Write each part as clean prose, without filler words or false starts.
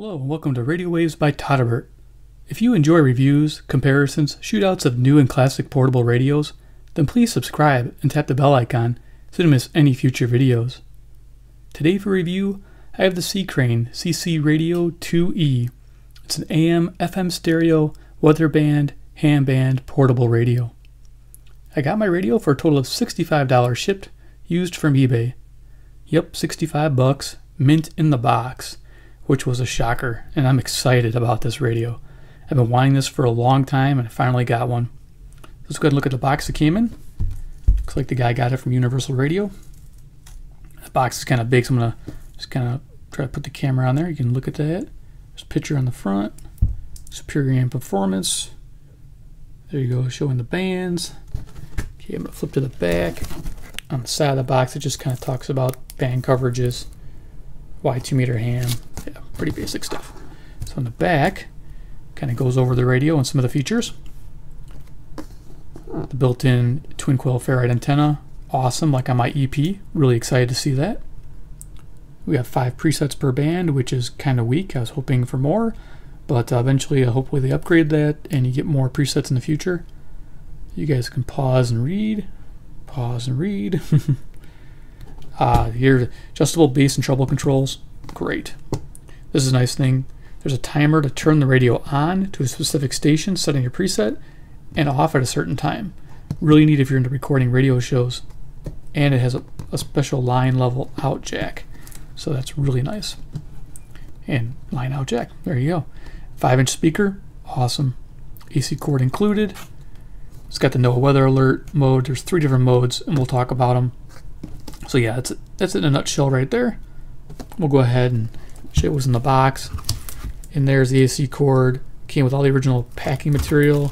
Hello and welcome to Radio Waves by Todderbert. If you enjoy reviews, comparisons, shootouts of new and classic portable radios, then please subscribe and tap the bell icon so you don't miss any future videos. Today for review, I have the C.Crane CC Radio 2E. It's an AM/FM stereo, weather band, ham band portable radio. I got my radio for a total of $65 shipped, used from eBay. Yep, $65, mint in the box, which was a shocker, and I'm excited about this radio. I've been wanting this for a long time, and I finally got one. Let's go ahead and look at the box it came in. Looks like the guy got it from Universal Radio. The box is kind of big, so I'm going to just kind of try to put the camera on there. You can look at that. There's a picture on the front. Superior amp performance. There you go, showing the bands. Okay, I'm going to flip to the back. On the side of the box, it just kind of talks about band coverages, wide 2-meter ham. Yeah, pretty basic stuff. So on the back, kind of goes over the radio and some of the features. The built-in twin coil ferrite antenna, awesome, like on my EP. Really excited to see that. We have 5 presets per band, which is kind of weak. I was hoping for more, but eventually, hopefully they upgrade that and you get more presets in the future. You guys can pause and read. Pause and read. Here, adjustable bass and treble controls. Great. This is a nice thing. There's a timer to turn the radio on to a specific station, setting your preset, and off at a certain time. Really neat if you're into recording radio shows. And it has a special line level out jack. So that's really nice. And line out jack. There you go. 5-inch speaker. Awesome. AC cord included. It's got the no weather alert mode. There's 3 different modes, and we'll talk about them. So yeah, that's it in a nutshell right there. We'll go ahead and show you what's in the box. And there's the AC cord. Came with all the original packing material.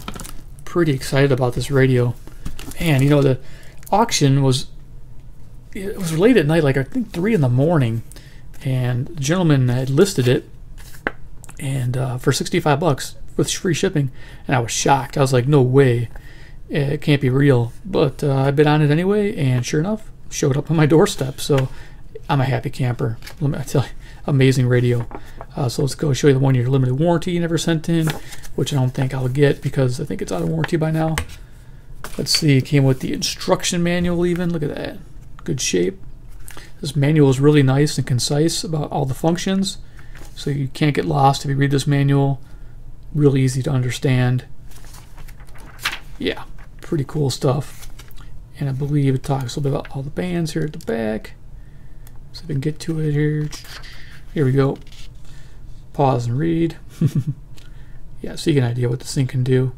Pretty excited about this radio. Man, you know, the auction was late at night, like I think 3 in the morning, and the gentleman had listed it and for $65 with free shipping, and I was shocked. I was like, no way, it can't be real. But I bid on it anyway, and sure enough, showed up on my doorstep. So I'm a happy camper. Let me tell you, amazing radio. So let's go show you the 1-year limited warranty you never sent in, which I don't think I'll get because I think it's out of warranty by now. Let's see, it came with the instruction manual even. Look at that. Good shape. This manual is really nice and concise about all the functions, so you can't get lost if you read this manual. Really easy to understand. Yeah, pretty cool stuff. And I believe it talks a little bit about all the bands here at the back. So if I can get to it here. Here we go. Pause and read. Yeah, so you get an idea what this thing can do.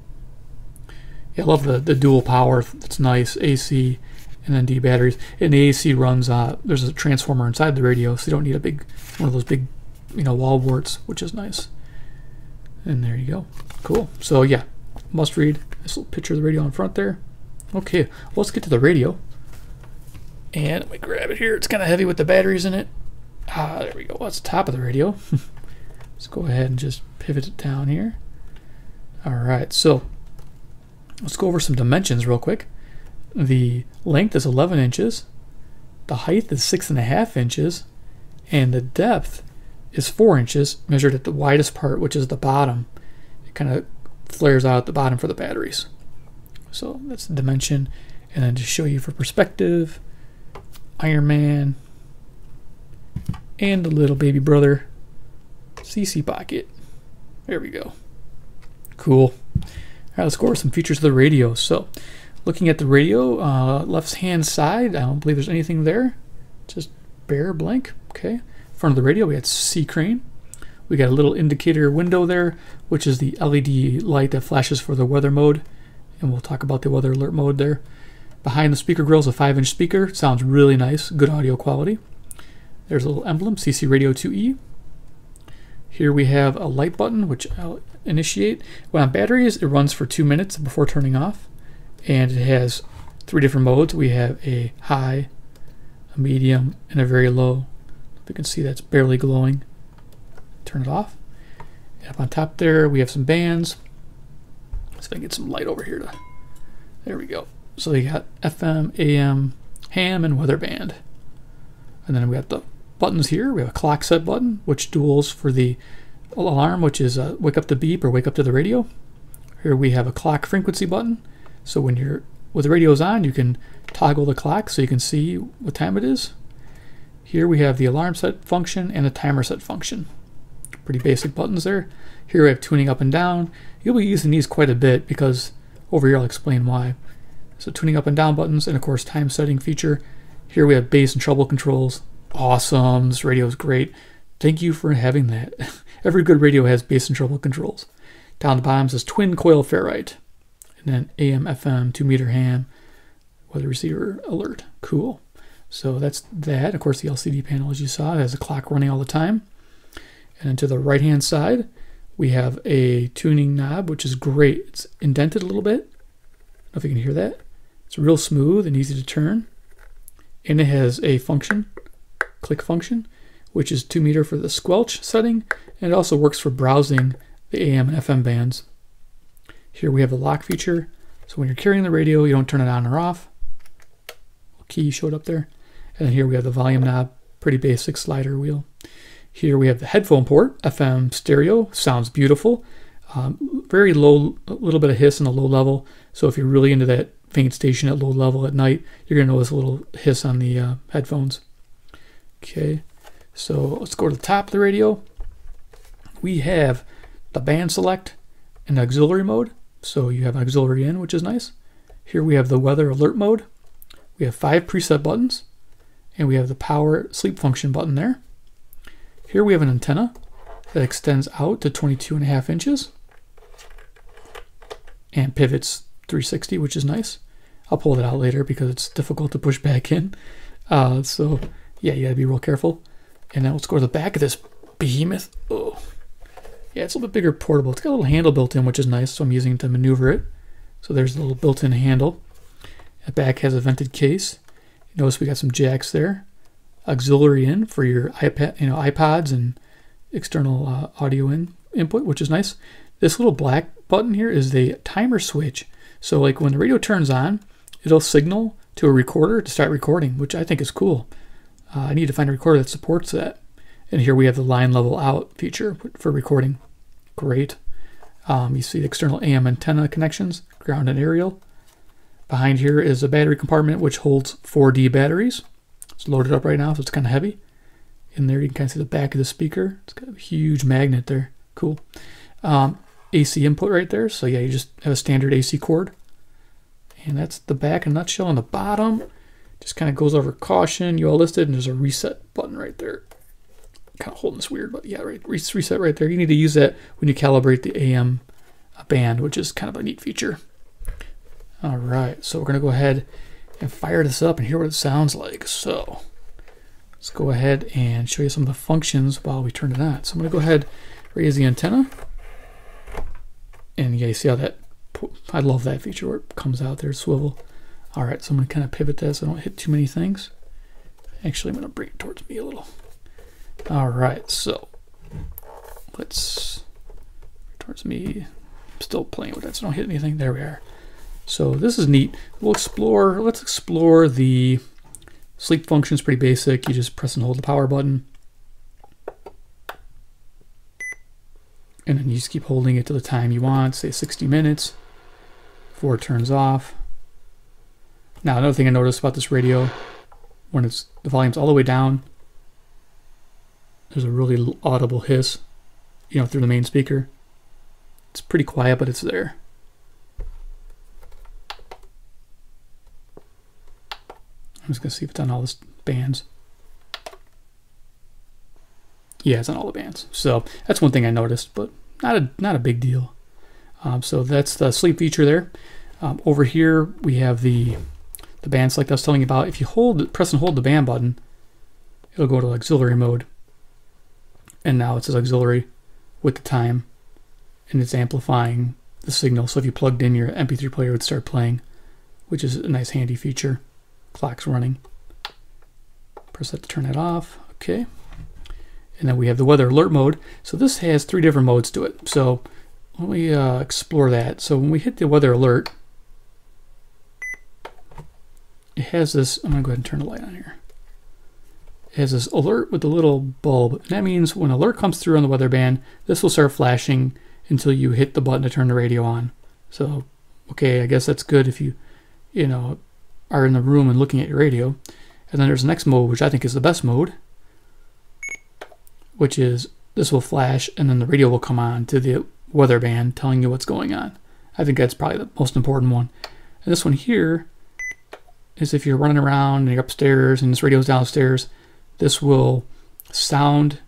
Yeah, I love the dual power. It's nice. AC and then D batteries. And the AC runs, there's a transformer inside the radio, so you don't need one of those big, wall warts, which is nice. And there you go. Cool. So yeah, must read. This little picture of the radio in front there. Okay, well, let's get to the radio. And let me grab it here. It's kind of heavy with the batteries in it. There we go. Well, that's the top of the radio. Let's go ahead and just pivot it down here. All right, so let's go over some dimensions real quick. The length is 11 inches. The height is 6.5 inches. And the depth is 4 inches, measured at the widest part, which is the bottom. It kind of flares out at the bottom for the batteries. So that's the dimension. And then to show you for perspective, Iron Man, and the little baby brother CC pocket. There we go. Cool. All right, let's go over some features of the radio. So looking at the radio, left hand side, I don't believe there's anything there. Just bare blank. Okay. Front of the radio, we had C.Crane. We got a little indicator window there, which is the LED light that flashes for the weather mode. And we'll talk about the weather alert mode there. Behind the speaker grill is a 5-inch speaker. Sounds really nice. Good audio quality. There's a little emblem, CC Radio 2E. Here we have a light button, which I'll initiate. When on batteries, it runs for 2 minutes before turning off. And it has 3 different modes. We have a high, a medium, and a very low. If you can see, that's barely glowing. Turn it off. And up on top there, we have some bands. Let's see if I can get some light over here. There we go. So you got FM, AM, ham, and weather band. And then we got the buttons here. We have a clock set button, which duals for the alarm, which is wake up to beep or wake up to the radio. Here we have a clock frequency button. So when the radio's on, you can toggle the clock so you can see what time it is. Here we have the alarm set function and the timer set function. Pretty basic buttons there. Here we have tuning up and down. You'll be using these quite a bit because over here I'll explain why. So tuning up and down buttons, and of course time setting feature. Here we have bass and treble controls. Awesome, this radio is great. Thank you for having that. Every good radio has bass and treble controls. Down the bottom says twin coil ferrite. And then AM, FM, 2-meter ham, weather receiver alert. Cool. So that's that. Of course, the LCD panel, as you saw, has a clock running all the time. And then to the right-hand side, we have a tuning knob, which is great. It's indented a little bit. I don't know if you can hear that. It's real smooth and easy to turn. And it has a function, click function, which is 2-meter for the squelch setting. And it also works for browsing the AM and FM bands. Here we have the lock feature. So when you're carrying the radio, you don't turn it on or off. Key showed up there. And then here we have the volume knob, pretty basic slider wheel. Here we have the headphone port, FM stereo, sounds beautiful. Very low, a little bit of hiss in the low level. So if you're really into that faint station at low level at night, you're gonna notice a little hiss on the headphones. Okay, so let's go to the top of the radio. We have the band select and auxiliary mode. So you have auxiliary in, which is nice. Here we have the weather alert mode. We have 5 preset buttons, and we have the power sleep function button there. Here we have an antenna that extends out to 22.5 inches and pivots 360, which is nice. I'll pull that out later because it's difficult to push back in. So yeah, you gotta be real careful. And then let's go to the back of this behemoth. Oh, yeah, it's a little bit bigger, portable. It's got a little handle built in, which is nice, so I'm using it to maneuver it. So there's a little built-in handle. The back has a vented case. Notice we got some jacks there. Auxiliary in for your iPad, iPods and external audio input, which is nice. This little black button here is the timer switch. So like when the radio turns on, it'll signal to a recorder to start recording, which I think is cool. I need to find a recorder that supports that. And here we have the line level out feature for recording. Great. You see the external AM antenna connections, ground and aerial. Behind here is a battery compartment which holds 4D batteries. It's loaded up right now, so it's kind of heavy. In there you can kind of see the back of the speaker. It's got a huge magnet there. Cool. AC input right there. So yeah, you just have a standard AC cord. And that's the back in a nutshell. On the bottom, just kind of goes over caution, UL listed, and there's a reset button right there. Kind of holding this weird, but yeah, right, reset right there. You need to use that when you calibrate the AM band, which is kind of a neat feature. All right, so we're gonna go ahead and fire this up and hear what it sounds like. So let's go ahead and show you some of the functions while we turn it on. So I'm gonna go ahead, raise the antenna, and yeah, you see how that, I love that feature where it comes out there, swivel. All right, so I'm gonna kind of pivot that so I don't hit too many things. Actually, I'm gonna bring it towards me a little. All right, so let's, towards me, I'm still playing with that so I don't hit anything. There we are. So this is neat. Let's explore the sleep function. Is pretty basic. You just press and hold the power button. And then you just keep holding it to the time you want, say 60 minutes, before it turns off. Now, another thing I noticed about this radio, when the volume's all the way down, there's a really audible hiss, through the main speaker. It's pretty quiet, but it's there. I'm just gonna see if it's on all the bands. Yeah, it's on all the bands. So that's one thing I noticed, but not a big deal. So that's the sleep feature there. Over here we have the band select I was telling you about. If you press and hold the band button, it'll go to auxiliary mode. And now it says auxiliary with the time, and it's amplifying the signal. So if you plugged in your MP3 player, it would start playing, which is a nice handy feature. Clock's running. Press that to turn it off. Okay. And then we have the weather alert mode. So this has 3 different modes to it. So let me explore that. So when we hit the weather alert, it has this. I'm going to go ahead and turn the light on here. it has this alert with the little bulb. And that means when alert comes through on the weather band, this will start flashing until you hit the button to turn the radio on. So, okay, I guess that's good if you know, are in the room and looking at your radio. And then there's the next mode, which I think is the best mode, which is this will flash and then the radio will come on to the weather band telling you what's going on. I think that's probably the most important one. And this one here is if you're running around and you're upstairs and this radio's downstairs, this will sound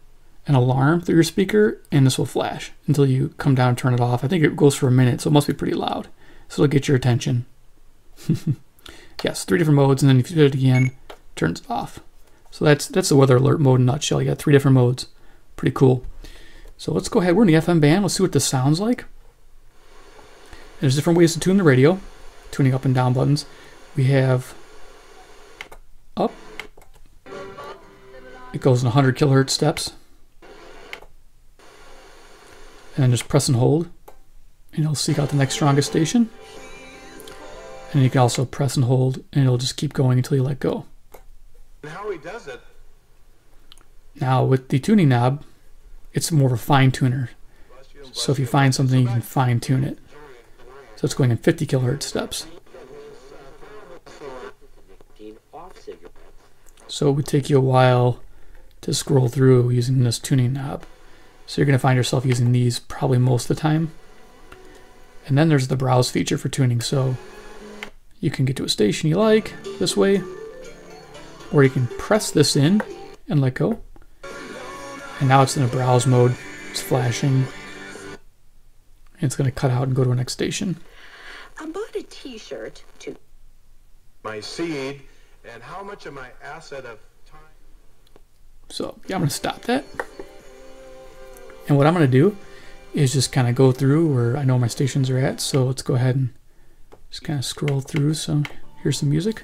an alarm through your speaker and this will flash until you come down and turn it off. I think it goes for a minute, so it must be pretty loud. So it'll get your attention. Yes, 3 different modes, and then if you do it again, it turns it off. So that's the weather alert mode in a nutshell. You got 3 different modes. Pretty cool. So let's go ahead. We're in the FM band. Let's see what this sounds like. There's different ways to tune the radio, tuning up and down buttons. We have up. It goes in 100 kilohertz steps. And then just press and hold, and it'll seek out the next strongest station. And you can also press and hold, and it'll just keep going until you let go. And how he does it. Now with the tuning knob, it's more of a fine tuner. So if you find something, you can fine tune it. So it's going in 50 kilohertz steps. So it would take you a while to scroll through using this tuning knob. So you're going to find yourself using these probably most of the time. And then there's the browse feature for tuning. So you can get to a station you like this way, or you can press this in and let go. And now it's in a browse mode. It's flashing. And it's going to cut out and go to a next station. I bought a t-shirt to My seed, and how much of my asset of time. So yeah, I'm going to stop that. And what I'm going to do is just kind of go through where I know my stations are at. So let's go ahead and just kind of scroll through some. Here's some music.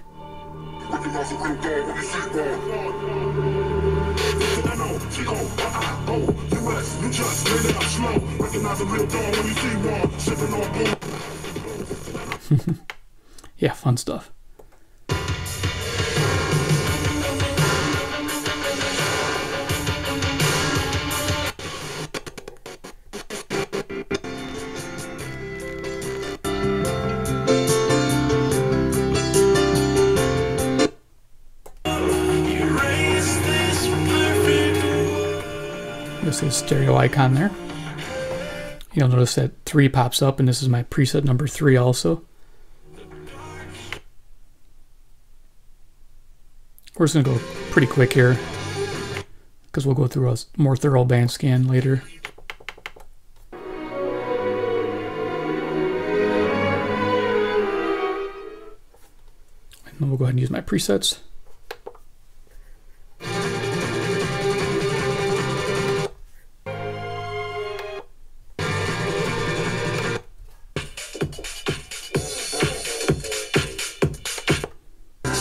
Yeah, fun stuff. This is stereo icon there. You'll notice that 3 pops up, and this is my preset number 3 also. We're just going to go pretty quick here because we'll go through a more thorough band scan later. And then we'll go ahead and use my presets.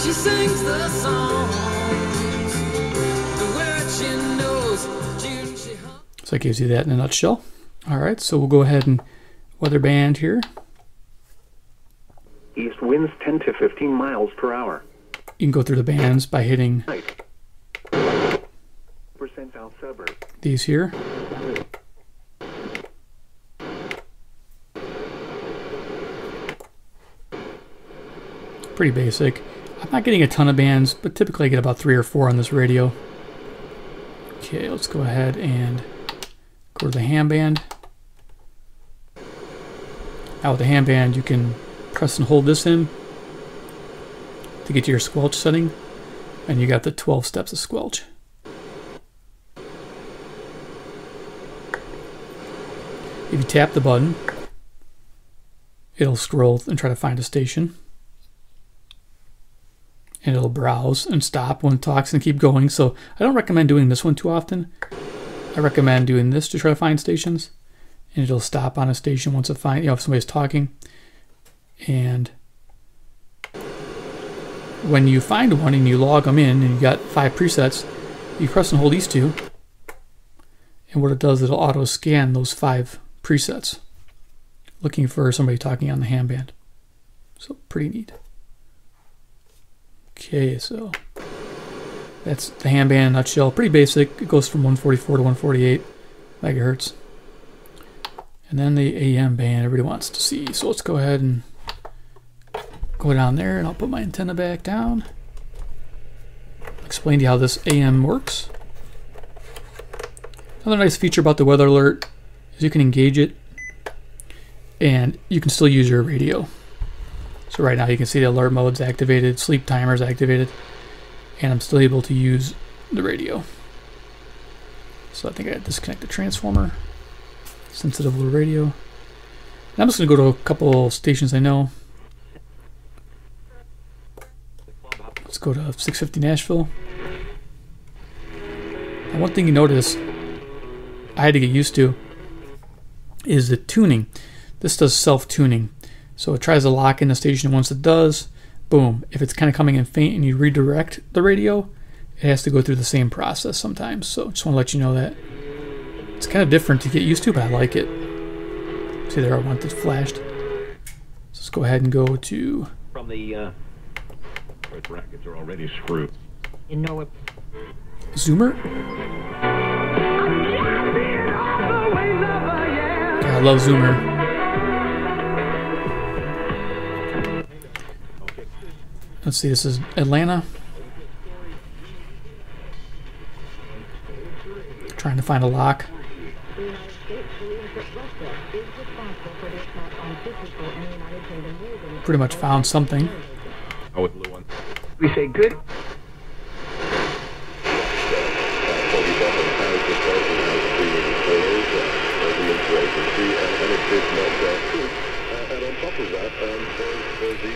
She sings the songs, the words she knows, tune she hums. So that gives you that in a nutshell. All right, so we'll go ahead and weather band here. East winds 10 to 15 miles per hour. You can go through the bands by hitting Percent south suburb. these here. Pretty basic. I'm not getting a ton of bands, but typically I get about 3 or 4 on this radio. Okay, let's go ahead and go to the ham band. Now with the ham band, you can press and hold this in to get to your squelch setting, and you got the 12 steps of squelch. If you tap the button, it'll scroll and try to find a station. And it'll browse and stop when it talks and keep going. So I don't recommend doing this one too often. I recommend doing this to try to find stations. And it'll stop on a station once it finds, if somebody's talking. And when you find one and you log them in and you got 5 presets, you press and hold these 2. And what it does, it'll auto scan those 5 presets, looking for somebody talking on the ham band. So pretty neat. Okay, so That's the ham band in a nutshell. Pretty basic. It goes from 144 to 148 megahertz. And then the AM band everybody wants to see. So let's go ahead and go down there, and I'll put my antenna back down. Explain to you how this AM works. Another nice feature about the weather alert is you can engage it and you can still use your radio. So right now you can see the alert mode's activated, sleep timer's activated, and I'm still able to use the radio. So I think I gotta disconnect the transformer. Sensitive little radio. And I'm just gonna go to a couple stations I know. Let's go to 650 Nashville. Now one thing you notice I had to get used to is the tuning. This does self-tuning. So it tries to lock in the station. Once it does, boom. If it's kind of coming in faint and you redirect the radio, it has to go through the same process sometimes. So just want to let you know that. It's kind of different to get used to, but I like it. See there, I want it flashed. So let's go ahead and go to... From the brackets are already screwed. You know what? Zoomer. Yeah, I love Zoomer. Let's see, this is Atlanta. Trying to find a lock. Pretty much found something. Oh, with blue one. We say good.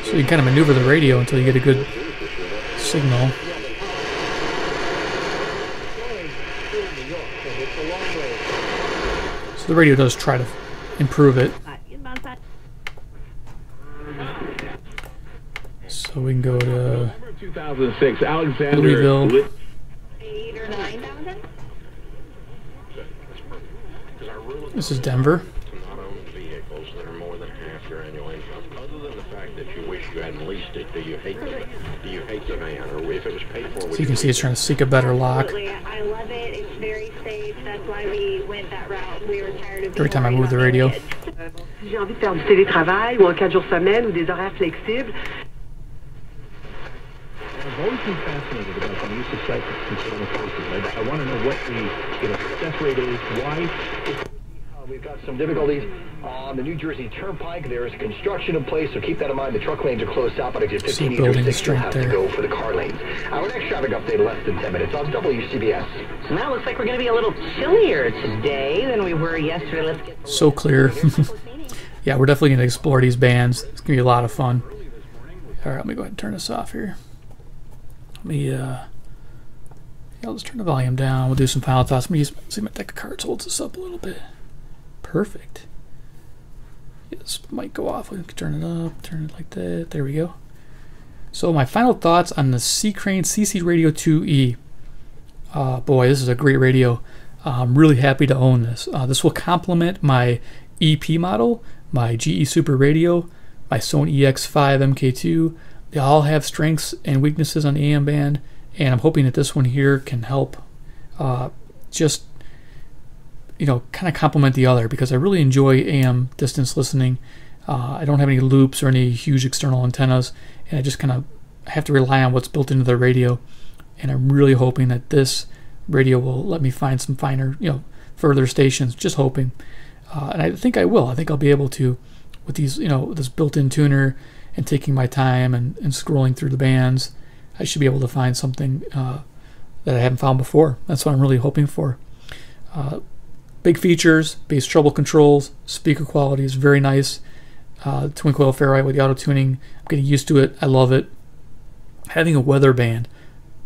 So you can kind of maneuver the radio until you get a good signal. So the radio does try to improve it. So we can go to 2006, Alexander Louisville. 8 or 9,000? This is Denver. Not own vehicles that are more than half your annual income. Other than the fact that you wish you hadn't leased it, do you hate the van? Or if it was paid for, So you can see it's trying to seek a better lock. I love it. It's very safe. That's why we went that route. We were tired of Every time I move the radio. Si j'ai envie de faire du télétravail ou en 4 jours semaine ou des horaires flexibles. I've always been fascinated about the use of sites of concealed forces. I want to know what the success rate is, why. We've got some difficulties on the New Jersey Turnpike. There is construction in place, so keep that in mind. The truck lanes are closed out, but exit 15 building either the 6 will have strength to there. go for the car lanes. Our next traffic update in less than 10 minutes on WCBS. So now it looks like we're going to be a little chillier today than we were yesterday. Let's get So clear. Yeah, we're definitely going to explore these bands. It's going to be a lot of fun. Alright, let me go ahead and turn this off here. Let me, yeah, I'll just turn the volume down. We'll do some final thoughts. Let me see if my deck of cards holds this up a little bit. Perfect. Yeah, this might go off. We can turn it up, turn it like that. There we go. So my final thoughts on the C.Crane CC Radio 2E. Boy, this is a great radio. I'm really happy to own this. This will complement my EP model, my GE Super Radio, my Sony EX5 MK2. They all have strengths and weaknesses on the AM band, and I'm hoping that this one here can help just, you know, kind of complement the other, because I really enjoy AM distance listening. I don't have any loops or any huge external antennas, and I just kind of have to rely on what's built into the radio, and I'm really hoping that this radio will let me find some finer, you know, further stations, just hoping. And I think I will. I think I'll be able to, with these, you know, this built-in tuner and taking my time and scrolling through the bands, I should be able to find something that I haven't found before. That's what I'm really hoping for. Big features, bass treble controls, speaker quality is very nice. Twin coil ferrite with the auto tuning, I'm getting used to it. I love it. Having a weather band,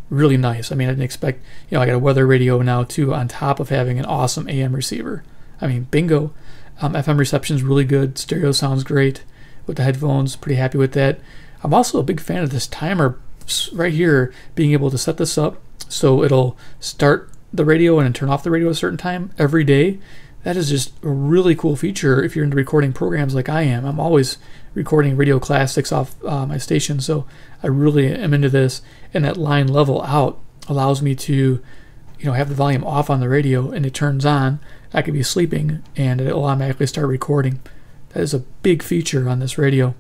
really nice. I mean, I didn't expect, you know, I got a weather radio now too, on top of having an awesome AM receiver. I mean, bingo. FM reception is really good. Stereo sounds great with the headphones. Pretty happy with that. I'm also a big fan of this timer right here, being able to set this up so it'll start the radio and then turn off the radio at a certain time every day. That is just a really cool feature if you're into recording programs like I am. I'm always recording radio classics off my station, so I really am into this. And that line level out allows me to, have the volume off on the radio and it turns on. I could be sleeping and it'll automatically start recording. That is a big feature on this radio.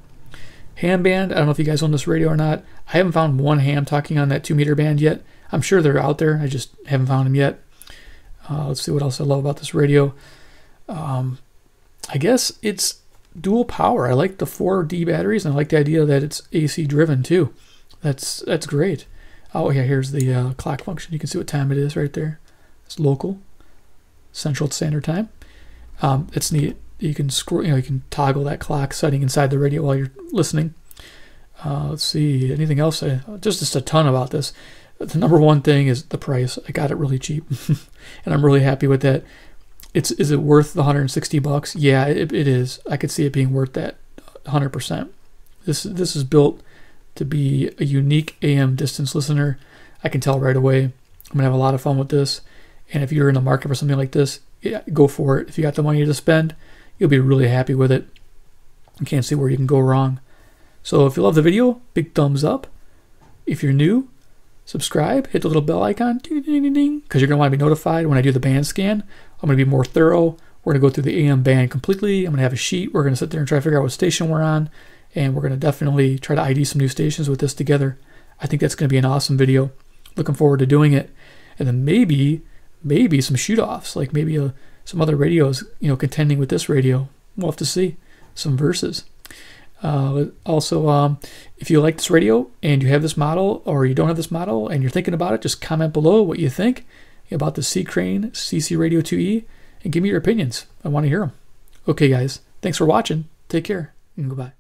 Ham band, I don't know if you guys own this radio or not. I haven't found one ham talking on that 2-meter band yet. I'm sure they're out there. I just haven't found them yet. Let's see what else I love about this radio. I guess it's dual power. I like the 4D batteries, and I like the idea that it's AC driven too. That's great. Oh yeah, here's the clock function. You can see what time it is right there. It's local, Central Standard Time. It's neat. You can scroll. You can toggle that clock setting inside the radio while you're listening. Let's see. Anything else? Just a ton about this. The number one thing is the price. I got it really cheap, and I'm really happy with that. Is it worth the $160? Yeah, it is. I could see it being worth that 100%. This is built to be a unique AM distance listener. I can tell right away. I'm gonna have a lot of fun with this. And if you're in the market for something like this, yeah, go for it. If you got the money to spend, you'll be really happy with it. You can't see where you can go wrong. So if you love the video, big thumbs up. If you're new, subscribe, hit the little bell icon, ding, ding, ding, ding, because you're going to want to be notified when I do the band scan. I'm going to be more thorough. We're going to go through the AM band completely. I'm going to have a sheet. We're going to sit there and try to figure out what station we're on, and we're going to definitely try to ID some new stations with this together. I think that's going to be an awesome video. Looking forward to doing it. And then maybe some shoot-offs, like maybe some other radios, contending with this radio. We'll have to see. Some verses. Also, if you like this radio and you have this model or you don't have this model and you're thinking about it, just comment below what you think about the C.Crane CC Radio 2E and give me your opinions. I want to hear them. Okay, guys. Thanks for watching. Take care and goodbye.